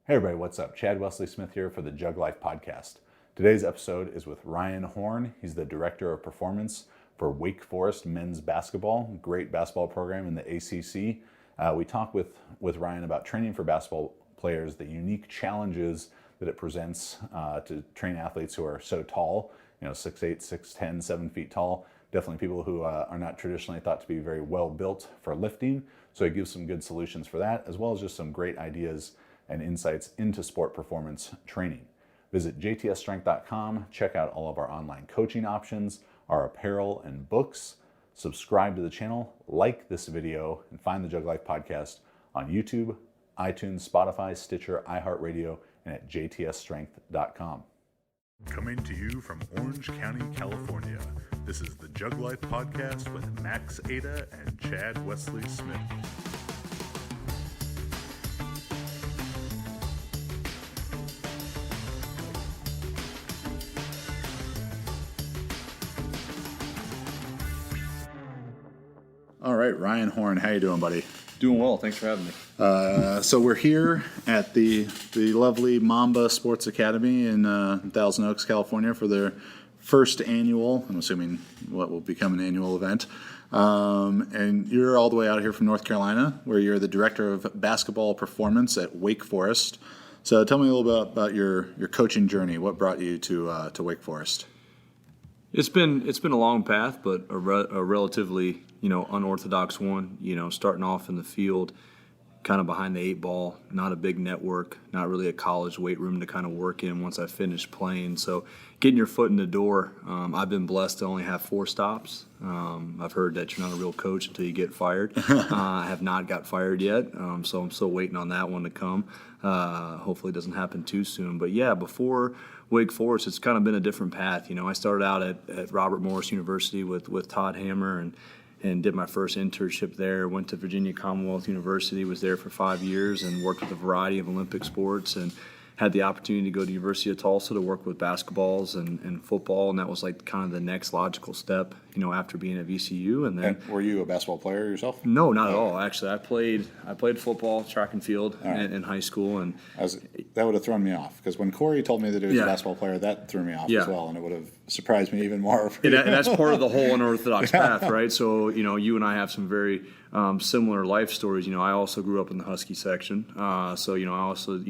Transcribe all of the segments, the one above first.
Hey everybody, what's up? Chad Wesley Smith here for the Jug Life podcast. Today's episode is with Ryan Horn. He's the Director of Performance for Wake Forest men's basketball, great basketball program in the ACC. We talk with Ryan about training for basketball players, the unique challenges that it presents to train athletes who are so tall, 6'8", 6'10", 7 feet tall. Definitely people who are not traditionally thought to be very well built for lifting. So he gives some good solutions for that, as well as just some great ideas and insights into sport performance training. Visit jtsstrength.com, check out all of our online coaching options, our apparel and books, subscribe to the channel, like this video, and find the Jug Life podcast on YouTube, iTunes, Spotify, Stitcher, iHeartRadio, and at jtsstrength.com. Coming to you from Orange County, California, this is the Jug Life podcast with Max Ada and Chad Wesley Smith. All right, Ryan Horn, how you doing, buddy? Doing well. Thanks for having me. So we're here at the lovely Mamba Sports Academy in Thousand Oaks, California, for their first annual, I'm assuming what will become an annual event. And you're all the way out here from North Carolina, where you're the Director of Basketball Performance at Wake Forest. So tell me a little bit about your coaching journey. What brought you to Wake Forest? It's been a long path, but a relatively unorthodox one. Starting off in the field, kind of behind the eight ball, not a big network, not really a college weight room to kind of work in once I finished playing. So getting your foot in the door, I've been blessed to only have 4 stops. I've heard that you're not a real coach until you get fired. I have not got fired yet, so I'm still waiting on that one to come. Hopefully it doesn't happen too soon. But yeah, before Wake Forest, it's kind of been a different path. I started out at Robert Morris University with Todd Hammer and did my first internship there. Went to Virginia Commonwealth University, was there for 5 years and worked with a variety of Olympic sports, and had the opportunity to go to University of Tulsa to work with basketballs and football, and that was like kind of the next logical step, after being at VCU. And then, were you a basketball player yourself? No, not at all. Actually, I played football, track and field in high school, and that would have thrown me off, because when Corey told me that he was a basketball player, that threw me off as well, and it would have surprised me even more. And that's part of the whole unorthodox path, right? So you and I have some very similar life stories. I also grew up in the Husky section, so I also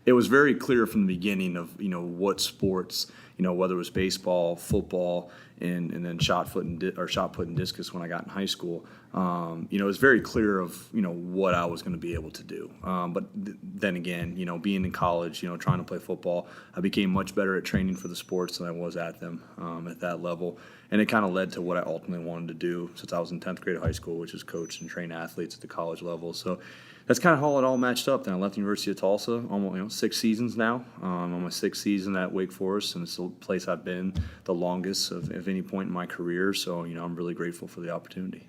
it was very clear from the beginning of what sports, whether it was baseball, football, and then shot put and discus when I got in high school. It was very clear of what I was going to be able to do. But then again, being in college, trying to play football, I became much better at training for the sports than I was at them at that level. And it kind of led to what I ultimately wanted to do since I was in 10th grade of high school, which is coach and train athletes at the college level. So that's kind of how it all matched up. Then I left the University of Tulsa, almost 6 seasons now. I'm on my 6th season at Wake Forest, and it's the place I've been the longest of any point in my career. So, I'm really grateful for the opportunity.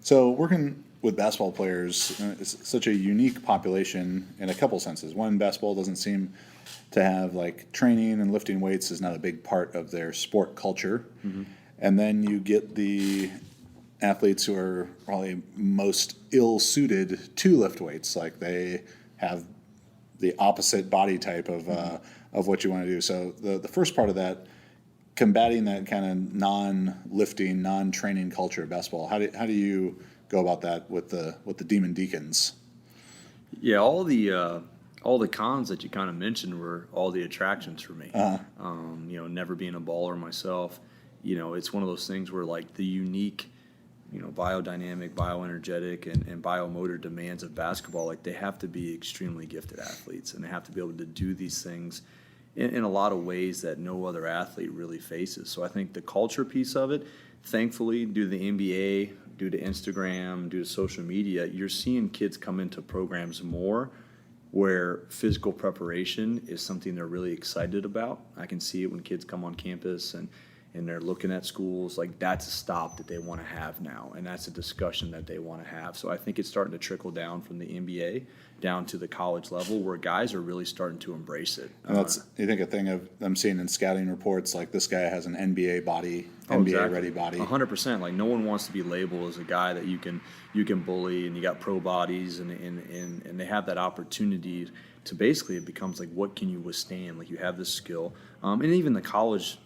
So working with basketball players, it's such a unique population in a couple senses. One, basketball doesn't seem to have training and lifting weights is not a big part of their sport culture. Mm-hmm. And then you get the athletes who are probably most ill-suited to lift weights. They have the opposite body type of what you want to do. So the first part of that, combating that kind of non-lifting, non-training culture of basketball, how do you go about that with the Demon Deacons? Yeah, all the cons that you kind of mentioned were all the attractions for me. Never being a baller myself, it's one of those things where the unique, biodynamic, bioenergetic, and biomotor demands of basketball, they have to be extremely gifted athletes, and they have to be able to do these things in a lot of ways that no other athlete really faces. So I think the culture piece of it, thankfully, due to the NBA, due to Instagram, due to social media, you're seeing kids come into programs more where physical preparation is something they're really excited about. I can see it when kids come on campus and and they're looking at schools, like that's a stop that they want to have now, and that's a discussion that they want to have. So I think it's starting to trickle down from the NBA down to the college level, where guys are really starting to embrace it. And that's, you think, a thing of them seeing in scouting reports, like this guy has an NBA body, NBA exactly. ready body. 100%. Like no one wants to be labeled as a guy that you can bully, and you got pro bodies, and they have that opportunity to basically, it becomes like, what can you withstand? Like you have this skill, and even the college,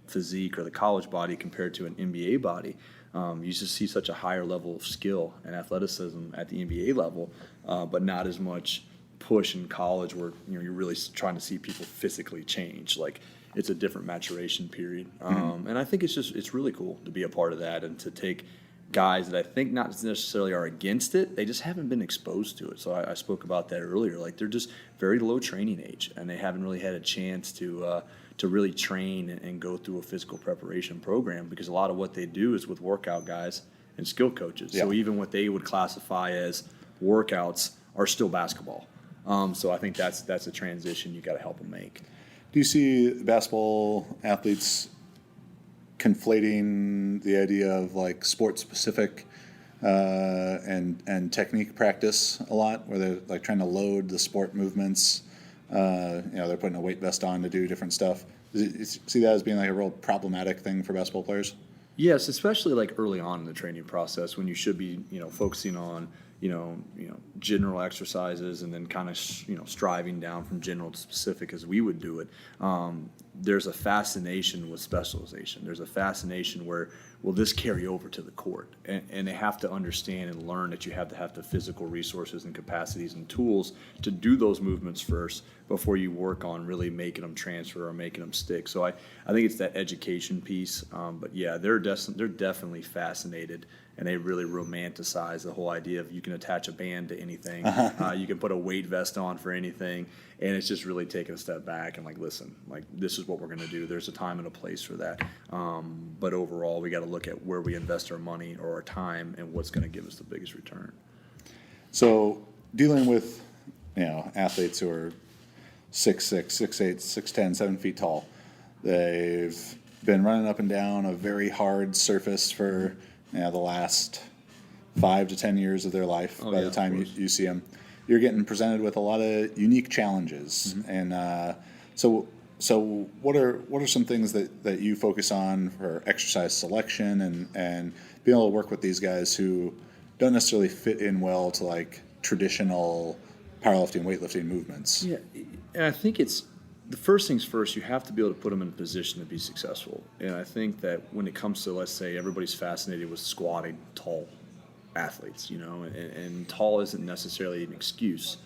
physique or the college body compared to an NBA body, you just see such a higher level of skill and athleticism at the NBA level, but not as much push in college where you're really trying to see people physically change. Like it's a different maturation period, and I think it's really cool to be a part of that and to take guys that I think not necessarily are against it, they just haven't been exposed to it. So I spoke about that earlier. Like they're just very low training age, and they haven't really had a chance to really train and go through a physical preparation program, because a lot of what they do is with workout guys and skill coaches. Yeah. So even what they would classify as workouts are still basketball. So I think that's a transition you got to help them make. Do you see basketball athletes conflating the idea of like sport specific and technique practice a lot, where they're like trying to load the sport movements? They're putting a weight vest on to do different stuff. Do you see that as being like a real problematic thing for basketball players? Yes, especially like early on in the training process when you should be, focusing on, general exercises, and then kind of, striving down from general to specific as we would do it. There's a fascination with specialization. There's a fascination where, will this carry over to the court? And they have to understand and learn that you have to have the physical resources and capacities and tools to do those movements first before you work on really making them transfer or making them stick. So I think it's that education piece. But yeah, they're definitely fascinated, and they really romanticize the whole idea of you can attach a band to anything. You can put a weight vest on for anything. And it's just really taking a step back and like, listen, like this is what we're going to do. There's a time and a place for that. But overall, we got to look at where we invest our money or our time and what's going to give us the biggest return. So dealing with, athletes who are 6'6", 6'8", 6'10", 7 feet tall, they've been running up and down a very hard surface for the last 5 to 10 years of their life. By the time you see them, you're getting presented with a lot of unique challenges. Mm-hmm. And so what are some things that you focus on for exercise selection and being able to work with these guys who don't necessarily fit in well to like traditional powerlifting, weightlifting movements? Yeah, and I think it's the first things first. You have to be able to put them in a position to be successful. And I think that when it comes to, let's say, everybody's fascinated with squatting tall athletes, and tall isn't necessarily an excuse.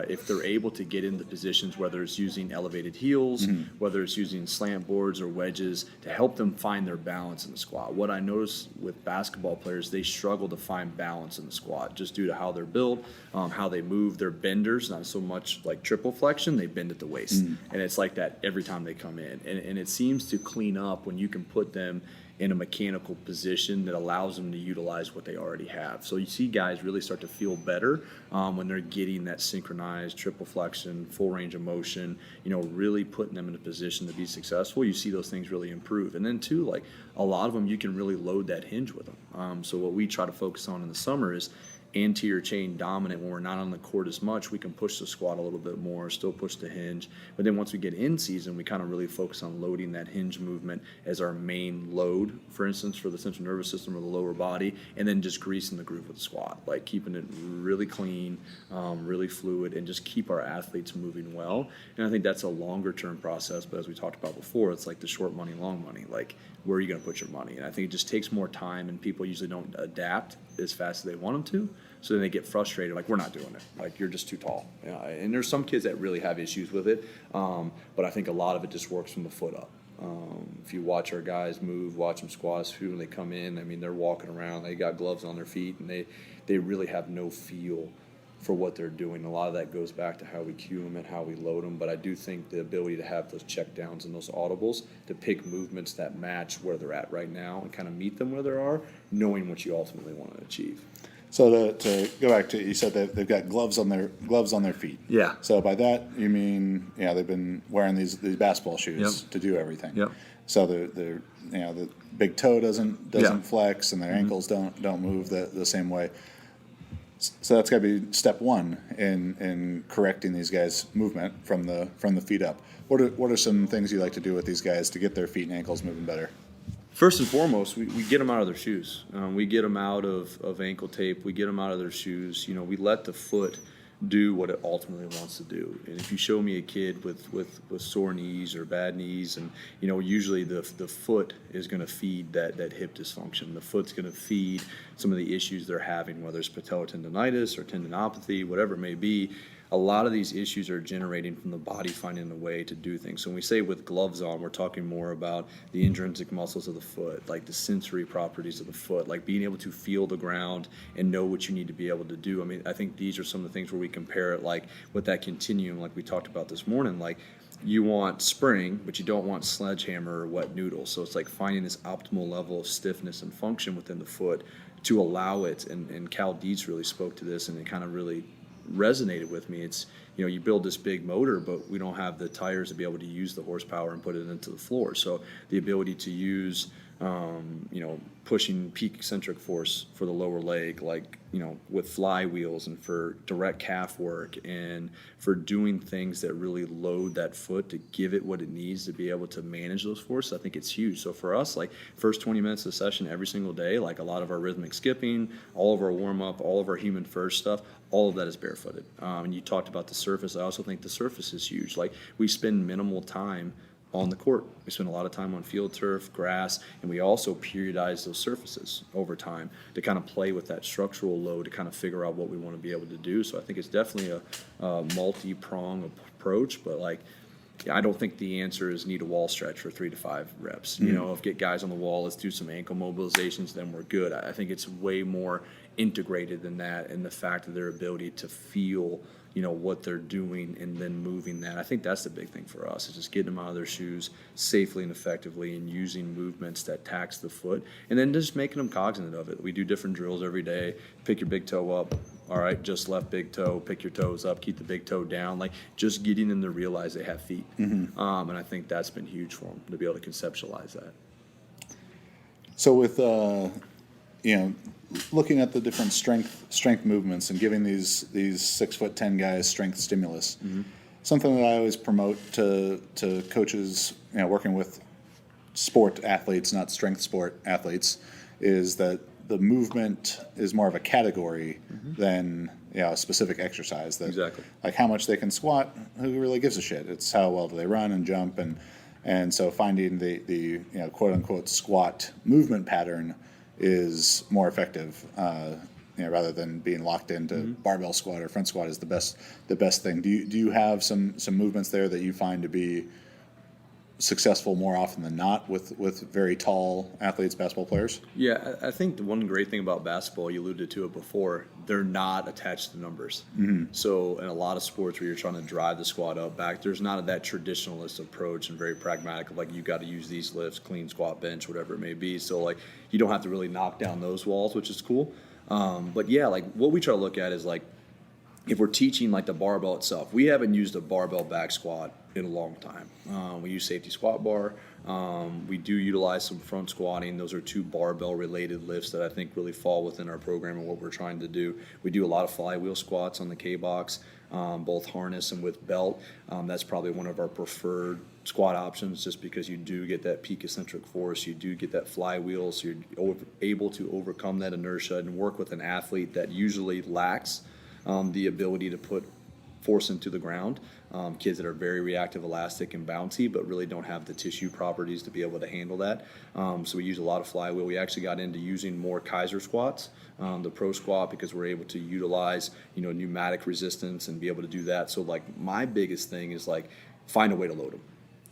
If they're able to get into positions, whether it's using elevated heels, mm-hmm. whether it's using slant boards or wedges, to help them find their balance in the squat. What I notice with basketball players, they struggle to find balance in the squat just due to how they're built, how they move. Their benders, not so much like triple flexion, they bend at the waist. Mm-hmm. And it's like that every time they come in. And it seems to clean up when you can put them in a mechanical position that allows them to utilize what they already have. So you see guys really start to feel better when they're getting that synchronized triple flexion, full range of motion, really putting them in a position to be successful. You see those things really improve. And then too, like a lot of them, you can really load that hinge with them. So what we try to focus on in the summer is anterior chain dominant. When we're not on the court as much, we can push the squat a little bit more, still push the hinge. But then once we get in season, we kind of really focus on loading that hinge movement as our main load, for instance, for the central nervous system or the lower body, and then just greasing the groove with the squat, like keeping it really clean, really fluid, and just keep our athletes moving well. And I think that's a longer term process, but as we talked about before, it's like the short money, long money. Like, where are you going to put your money? And I think it just takes more time, and people usually don't adapt as fast as they want them to. So then they get frustrated, like, we're not doing it. Like, you're just too tall. And there's some kids that really have issues with it, but I think a lot of it just works from the foot up. If you watch our guys move, watch them squat, when they come in, I mean, they're walking around, they got gloves on their feet, and they really have no feel for what they're doing. A lot of that goes back to how we cue them and how we load them, but I do think the ability to have those check downs and those audibles to pick movements that match where they're at right now and kind of meet them where they are, knowing what you ultimately want to achieve. So to go back to, you said that they've got gloves on their feet. Yeah. So by that you mean they've been wearing these basketball shoes to do everything. Yep. So the big toe doesn't flex and their ankles don't move the same way. So that's got to be step one in correcting these guys' movement from the feet up. What are some things you like to do with these guys to get their feet and ankles moving better? First and foremost, we get them out of their shoes. We get them out of ankle tape. We get them out of their shoes. We let the foot do what it ultimately wants to do. And if you show me a kid with sore knees or bad knees, and usually the foot is going to feed that hip dysfunction. The foot's going to feed some of the issues they're having, whether it's patellar tendonitis or tendinopathy, whatever it may be. A lot of these issues are generating from the body finding a way to do things. So when we say with gloves on, we're talking more about the intrinsic muscles of the foot, like the sensory properties of the foot, like being able to feel the ground and know what you need to be able to do. I mean, I think these are some of the things where we compare it, like with that continuum, like we talked about this morning, like you want spring, but you don't want sledgehammer or wet noodle. So it's like finding this optimal level of stiffness and function within the foot to allow it. And Cal Dietz really spoke to this, and it kind of really resonated with me. It's you build this big motor, but we don't have the tires to be able to use the horsepower and put it into the floor. So the ability to use pushing peak eccentric force for the lower leg, like with flywheels, and for direct calf work, and for doing things that really load that foot to give it what it needs to be able to manage those forces, I think it's huge. So for us, like first 20 minutes of session every single day, like a lot of our rhythmic skipping, all of our warm up, all of our human first stuff, all of that is barefooted. And you talked about the surface. I also think the surface is huge. Like we spend minimal time on the court. We spend a lot of time on field turf, grass, and we also periodize those surfaces over time to kind of play with that structural load to kind of figure out what we want to be able to do. So I think it's definitely a multi-prong approach, but I don't think the answer is need a wall stretch for 3 to 5 reps. If get guys on the wall, let's do some ankle mobilizations, then we're good. I think it's way more integrated than that, and the fact of their ability to feel what they're doing and then moving that. I think that's the big thing for us, is just getting them out of their shoes safely and effectively and using movements that tax the foot, and then just making them cognizant of it. We do different drills every day. Pick your big toe up. All right, just left big toe, pick your toes up, keep the big toe down. Like just getting them to realize they have feet. And I think that's been huge for them to be able to conceptualize that. So with looking at the different strength movements and giving these 6'10" guys strength stimulus, something that I always promote to coaches working with sport athletes, not strength sport athletes, is that the movement is more of a category than a specific exercise. That, exactly. Like how much they can squat, who really gives a shit? It's how well do they run and jump, and so finding the quote unquote squat movement pattern is more effective, rather than being locked into barbell squat or front squat is the best thing. Do you have some movements there that you find to be successful more often than not with very tall athletes, basketball players? Yeah, I think the one great thing about basketball, you alluded to it before, they're not attached to numbers. So in a lot of sports where you're trying to drive the squat up, back, there's not that traditionalist approach and very pragmatic of like you got to use these lifts, clean squat, bench, whatever it may be. So like you don't have to really knock down those walls, which is cool. But yeah, like what we try to look at is like if we're teaching like the barbell itself, we haven't used a barbell back squat in a long time. We use safety squat bar. We do utilize some front squatting. Those are 2 barbell related lifts that I think really fall within our program and what we're trying to do. We do a lot of flywheel squats on the K-box, both harness and with belt. That's probably one of our preferred squat options, just because you do get that peak eccentric force, you do get that flywheel, so you're able to overcome that inertia and work with an athlete that usually lacks the ability to put force into the ground. Kids that are very reactive, elastic, and bouncy, but really don't have the tissue properties to be able to handle that. So we use a lot of flywheel. We actually got into using more Kaiser squats, the pro squat, because we're able to utilize pneumatic resistance and be able to do that. So like my biggest thing is like find a way to load them.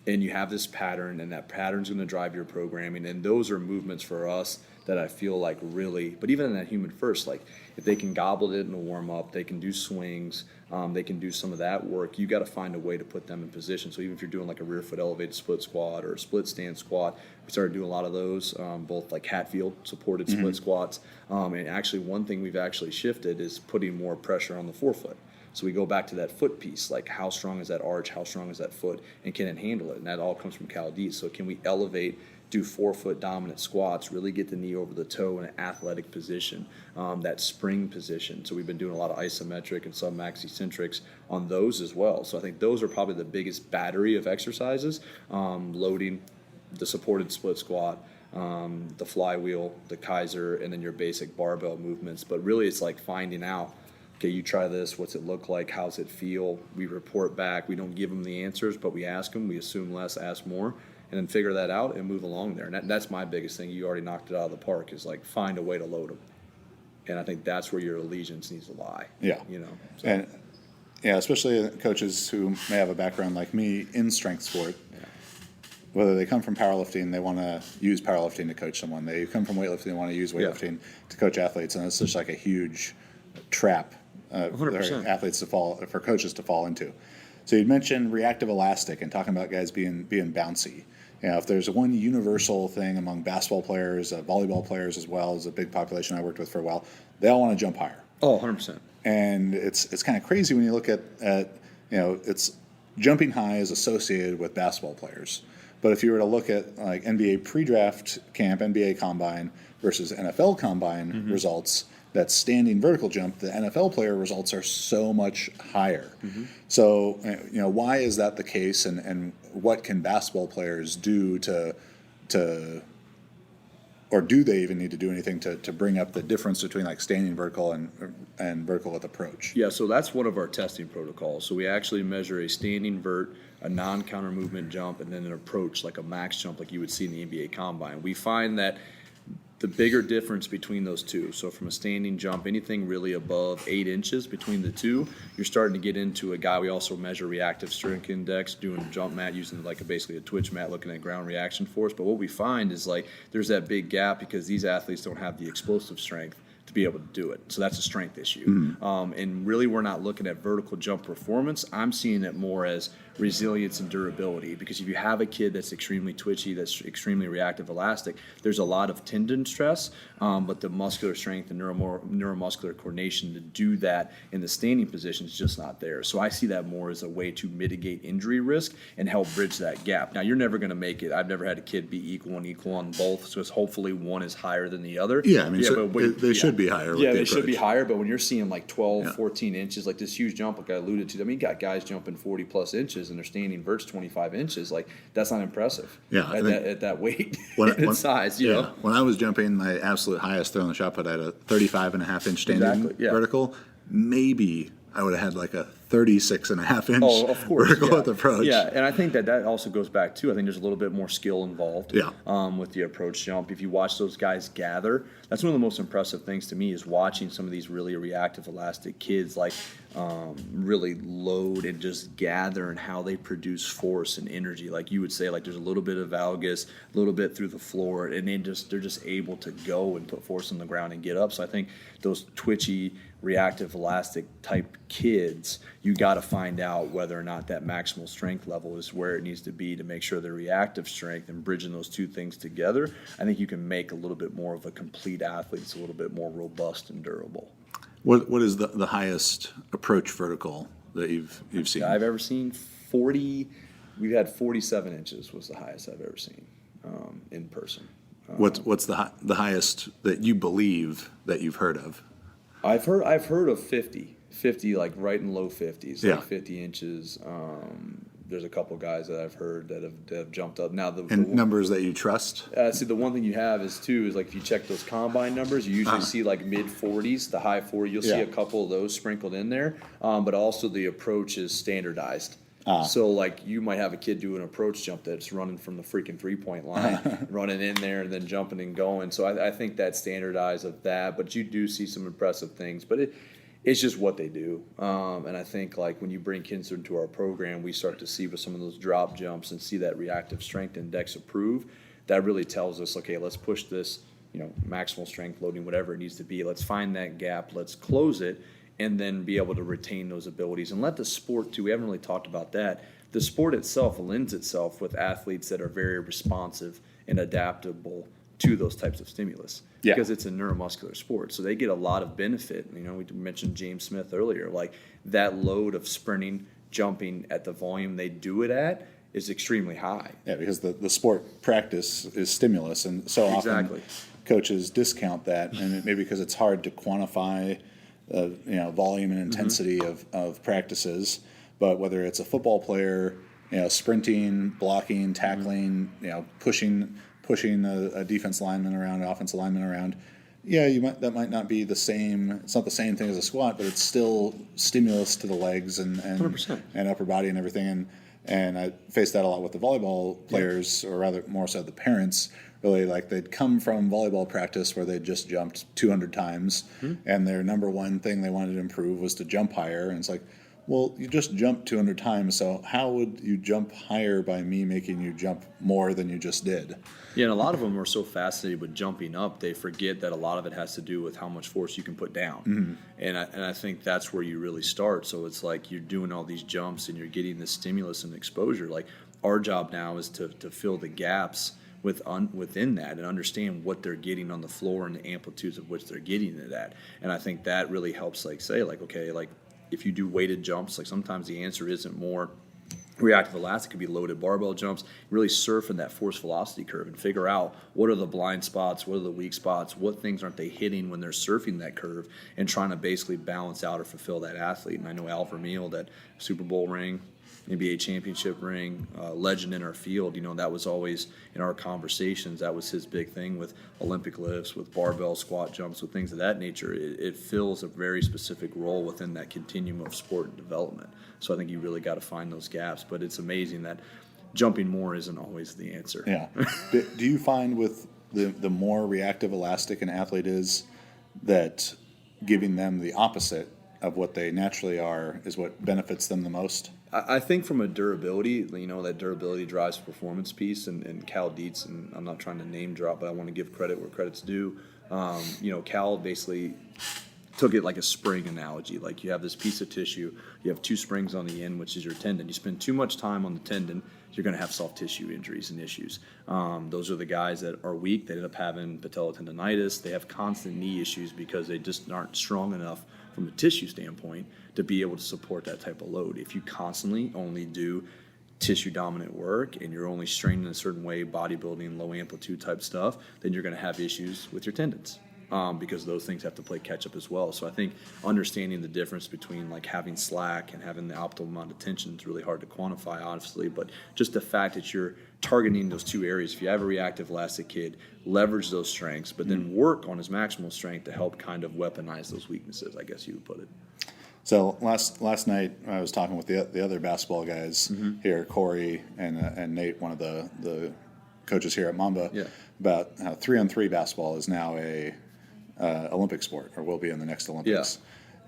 And you have this pattern, and that pattern's going to drive your programming. And those are movements for us that I feel like really, but even in that human first, like if they can gobble it in a warm up, they can do swings, they can do some of that work. You got to find a way to put them in position. So even if you're doing like a rear foot elevated split squat or a split stance squat, we started doing a lot of those, both like Hatfield supported split squats. And actually one thing we've actually shifted is putting more pressure on the forefoot. So we go back to that foot piece, like how strong is that arch, how strong is that foot, and can it handle it? And that all comes from Cal D. So can we elevate, do forefoot dominant squats, really get the knee over the toe in an athletic position, that spring position. So we've been doing a lot of isometric and sub-max eccentrics on those as well. So I think those are probably the biggest battery of exercises, loading, the supported split squat, the flywheel, the Kaiser, and then your basic barbell movements. But really it's like finding out, okay, you try this, what's it look like, how's it feel? We report back, we don't give them the answers, but we ask them, we assume less, ask more, and then figure that out and move along there. And that's my biggest thing. You already knocked it out of the park, is like find a way to load them. And I think that's where your allegiance needs to lie. Yeah. So. And yeah, especially coaches who may have a background like me in strength sport. Yeah. Whether they come from powerlifting, they want to use powerlifting to coach someone. They come from weightlifting, they want to use weightlifting to coach athletes. And it's just like a huge trap for athletes for coaches to fall into. So you'd mentioned reactive elastic and talking about guys being bouncy. If there's one universal thing among basketball players, volleyball players as well, as a big population I worked with for a while, they all want to jump higher. Oh, 100%. And it's kind of crazy when you look at it's jumping high is associated with basketball players. But if you were to look at like NBA pre-draft camp, NBA combine versus NFL combine results, that standing vertical jump, the NFL player results are so much higher. So, why is that the case, and what can basketball players do or do they even need to do anything to bring up the difference between like standing vertical and vertical with approach? Yeah, so that's one of our testing protocols. So we actually measure a standing vert, a non-counter movement jump, and then an approach, like a max jump like you would see in the NBA combine. We find that the bigger difference between those two, so from a standing jump, anything really above 8 inches between the two, you're starting to get into a guy. We also measure reactive strength index, doing a jump mat, using like basically a twitch mat, looking at ground reaction force. But what we find is like there's that big gap because these athletes don't have the explosive strength to be able to do it. So that's a strength issue. And really we're not looking at vertical jump performance. I'm seeing it more as resilience and durability, because if you have a kid that's extremely twitchy, that's extremely reactive elastic, there's a lot of tendon stress, but the muscular strength and neuromuscular coordination to do that in the standing position is just not there. So I see that more as a way to mitigate injury risk and help bridge that gap. Now, you're never going to make it. I've never had a kid be equal on both, so it's hopefully one is higher than the other. Yeah, I mean, they should be higher. Yeah, they should be higher, but when you're seeing like 12, 14 inches, like this huge jump like I alluded to, I mean, you got guys jumping 40 plus inches and they're standing verts 25 inches. Like, that's not impressive at that weight and size, you know? When I was jumping my absolute highest throw in the shot put, I had a 35.5 inch standing vertical. Maybe I would have had like a 36.5 inch vertical with approach. Yeah, and I think that also goes back too. I think there's a little bit more skill involved with the approach jump. If you watch those guys gather, that's one of the most impressive things to me, is watching some of these really reactive elastic kids like really load and just gather, and how they produce force and energy. Like you would say, like there's a little bit of valgus, a little bit through the floor, and they're just able to go and put force on the ground and get up. So I think those twitchy, reactive elastic type kids, you got to find out whether or not that maximal strength level is where it needs to be to make sure the reactive strength, and bridging those two things together, I think you can make a little bit more of a complete athlete. It's a little bit more robust and durable. What is the highest approach vertical that you've seen? I've ever seen 40. We've had 47 inches was the highest I've ever seen in person. What's the highest that you believe that you've heard of? I've heard of 50, like right in low 50s, like 50 inches. There's a couple guys that I've heard that have jumped up. Now the numbers that you trust? See, the one thing you have is like if you check those combine numbers, you usually see like mid 40s to high 40s. You'll see a couple of those sprinkled in there, but also the approach is standardized. So like you might have a kid do an approach jump that's running from the freaking 3-point line, running in there and then jumping and going. So I think that's standardized of that, but you do see some impressive things, but it's just what they do. And I think like when you bring kids into our program, we start to see with some of those drop jumps and see that reactive strength index improve. That really tells us, okay, let's push this maximal strength loading, whatever it needs to be. Let's find that gap. Let's close it, and then be able to retain those abilities and let the sport too. We haven't really talked about that. The sport itself lends itself with athletes that are very responsive and adaptable to those types of stimulus, because it's a neuromuscular sport. So they get a lot of benefit. We mentioned James Smith earlier, like that load of sprinting, jumping at the volume they do it at is extremely high. Yeah, because the sport practice is stimulus, and so often coaches discount that, and maybe because it's hard to quantify volume and intensity of practices. But whether it's a football player, sprinting, blocking, tackling, pushing a defense lineman around, an offensive lineman around, that might not be the same. It's not the same thing as a squat, but it's still stimulus to the legs and 100%. And upper body and everything. And I faced that a lot with the volleyball players, or rather more so the parents. Really, like they'd come from volleyball practice where they'd just jumped 200 times, and their number one thing they wanted to improve was to jump higher. And it's like, well, you just jumped 200 times, so how would you jump higher by me making you jump more than you just did? Yeah, and a lot of them are so fascinated with jumping up, they forget that a lot of it has to do with how much force you can put down. And I think that's where you really start. So it's like you're doing all these jumps and you're getting this stimulus and exposure. Like our job now is to fill the gaps within that and understand what they're getting on the floor and the amplitudes of which they're getting it at. And I think that really helps, if you do weighted jumps, like sometimes the answer isn't more reactive elastic, it could be loaded barbell jumps, really surfing that force velocity curve and figure out what are the blind spots, what are the weak spots, what things aren't they hitting when they're surfing that curve, and trying to basically balance out or fulfill that athlete. And I know Al Vermeil, that Super Bowl ring, NBA championship ring, legend in our field, that was always in our conversations, that was his big thing with Olympic lifts, with barbell squat jumps, with things of that nature. It fills a very specific role within that continuum of sport and development. So I think you really got to find those gaps. But it's amazing that jumping more isn't always the answer. Yeah. Do you find with the more reactive elastic an athlete is, that giving them the opposite of what they naturally are is what benefits them the most? I think from a durability, that durability drives performance piece, and Cal Dietz, and I'm not trying to name drop, but I want to give credit where credit's due. Cal basically took it like a spring analogy. Like you have this piece of tissue, you have two springs on the end, which is your tendon. You spend too much time on the tendon, you're going to have soft tissue injuries and issues. Those are the guys that are weak. They end up having patellotendinitis. They have constant knee issues because they just aren't strong enough from a tissue standpoint to be able to support that type of load. If you constantly only do tissue dominant work and you're only straining in a certain way, bodybuilding, low amplitude type stuff, then you're going to have issues with your tendons. Because those things have to play catch up as well. So I think understanding the difference between like having slack and having the optimal amount of tension is really hard to quantify, honestly. But just the fact that you're targeting those two areas, if you have a reactive elastic kid, leverage those strengths, but then work on his maximal strength to help kind of weaponize those weaknesses, I guess you would put it. So last night I was talking with the other basketball guys here, Corey and Nate, one of the coaches here at Mamba, about how 3-on-3 basketball is now a Olympic sport, or will be in the next Olympics.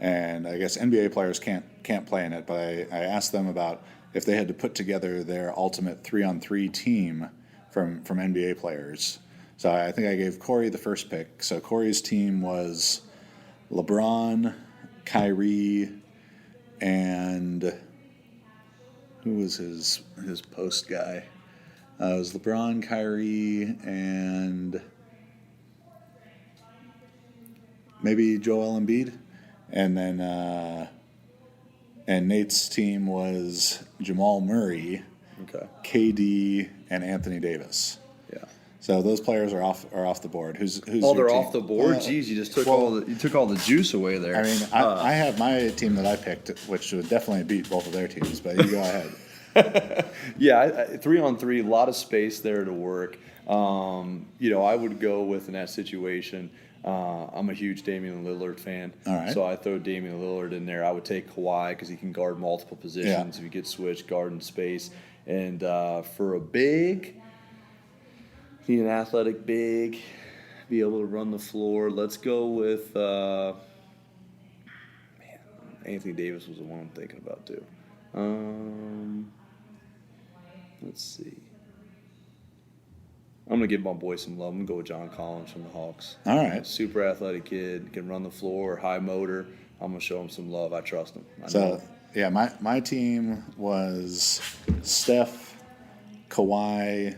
And I guess NBA players can't play in it, but I asked them about if they had to put together their ultimate 3-on-3 team from NBA players. So I think I gave Corey the first pick. So Corey's team was LeBron, Kyrie, and who was his post guy? It was LeBron, Kyrie, and maybe Joel Embiid. And then and Nate's team was Jamal Murray, KD, and Anthony Davis. Yeah. So those players are off the board. Who's they're your team? off the board. Jeez, you just took all the juice away there. I mean, I have my team that I picked, which would definitely beat both of their teams. But you go ahead. 3-on-3, a lot of space there to work. I would go with, in that situation, I'm a huge Damian Lillard fan. All right. So I throw Damian Lillard in there. I would take Kawhi because he can guard multiple positions. If you get switched, guard in space. And for a big, need an athletic big, be able to run the floor. Let's go with Anthony Davis was the one I'm thinking about too. Let's see. I'm going to give my boy some love. I'm going to go with John Collins from the Hawks. All right. Super athletic kid, can run the floor, high motor. I'm going to show him some love. I trust him. Yeah, my team was Steph, Kawhi,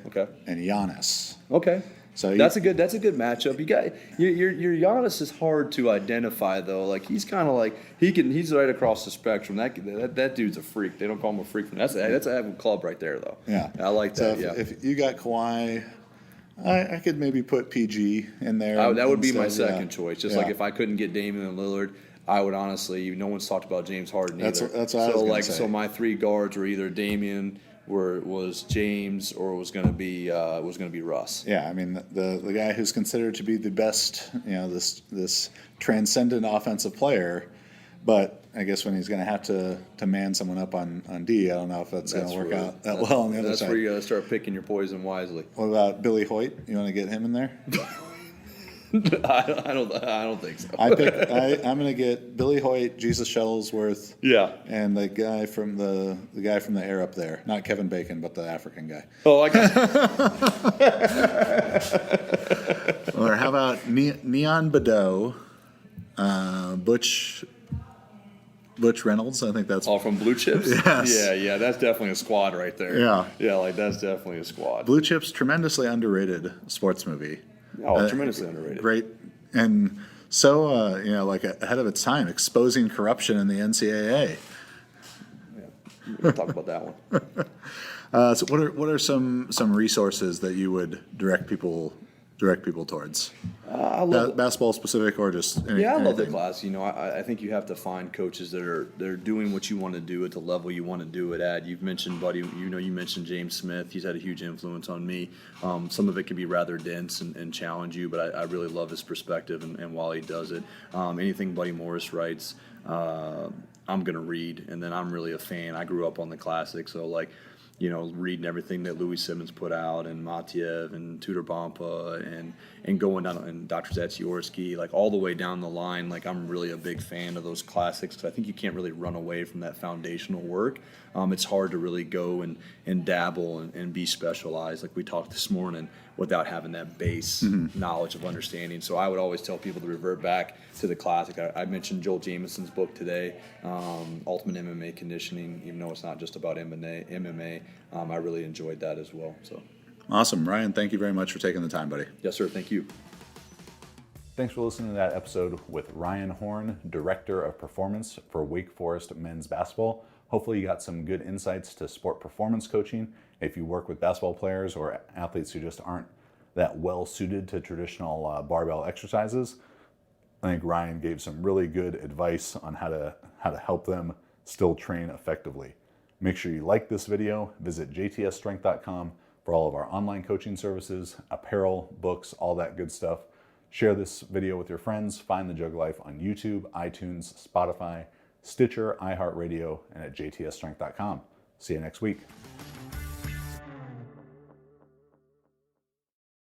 and Giannis. Okay. So that's a good matchup. You got your Giannis is hard to identify though. Like he's kind of like he's right across the spectrum. That dude's a freak. They don't call him a freak. That's a heck of a club right there though. Yeah, I like that. So if you got Kawhi, I could maybe put PG in there. That would be my second choice. Just like if I couldn't get Damian and Lillard, I would honestly. No one's talked about James Harden either. That's what I was gonna say. So my three guards were either Damian, was James, or was going to be Russ. Yeah, I mean the guy who's considered to be the best, this transcendent offensive player, but I guess when he's going to have to man someone up on D, I don't know if that's going to work out that well on the other side. That's where you got to start picking your poison wisely. What about Billy Hoyt? You want to get him in there? I don't think so. I'm going to get Billy Hoyt, Jesus Shuttlesworth, and the guy from the air up there, not Kevin Bacon, but the African guy. Oh, I got you. Or how about Neon Badeau, Butch Reynolds? I think that's all from Blue Chips. Yes. Yeah, that's definitely a squad right there. Yeah, like that's definitely a squad. Blue Chips, tremendously underrated sports movie. Oh, tremendously underrated. Great, and so like ahead of its time, exposing corruption in the NCAA. Yeah, we'll talk about that one. So what are some resources that you would direct people towards? I love basketball specific or just anything? I love the class. I think you have to find coaches that are doing what you want to do at the level you want to do it at. You've mentioned Buddy. You mentioned James Smith. He's had a huge influence on me. Some of it can be rather dense and challenge you, but I really love his perspective and while he does it. Anything Buddy Morris writes, I'm gonna read, and then I'm really a fan. I grew up on the classics, so reading everything that Louis Simmons put out, and Matiev and Tudor Bompa and going down, and Dr. Zatsiorski, all the way down the line. I'm really a big fan of those classics because I think you can't really run away from that foundational work. It's hard to really go and dabble and be specialized, like we talked this morning, without having that base knowledge of understanding. So I would always tell people to revert back to the classic. I mentioned Joel Jamieson's book today, Ultimate MMA Conditioning, even though it's not just about MMA. I really enjoyed that as well. So awesome. Ryan, thank you very much for taking the time, buddy. Yes, sir. Thank you. Thanks for listening to that episode with Ryan Horn, Director of Performance for Wake Forest Men's Basketball. Hopefully you got some good insights to sport performance coaching. If you work with basketball players or athletes who just aren't that well suited to traditional barbell exercises, I think Ryan gave some really good advice on how to help them still train effectively. Make sure you like this video. Visit jtsstrength.com for all of our online coaching services, apparel, books, all that good stuff. Share this video with your friends. Find The Jug Life on YouTube, iTunes, Spotify, Stitcher, iHeartRadio, and at jtsstrength.com. See you next week.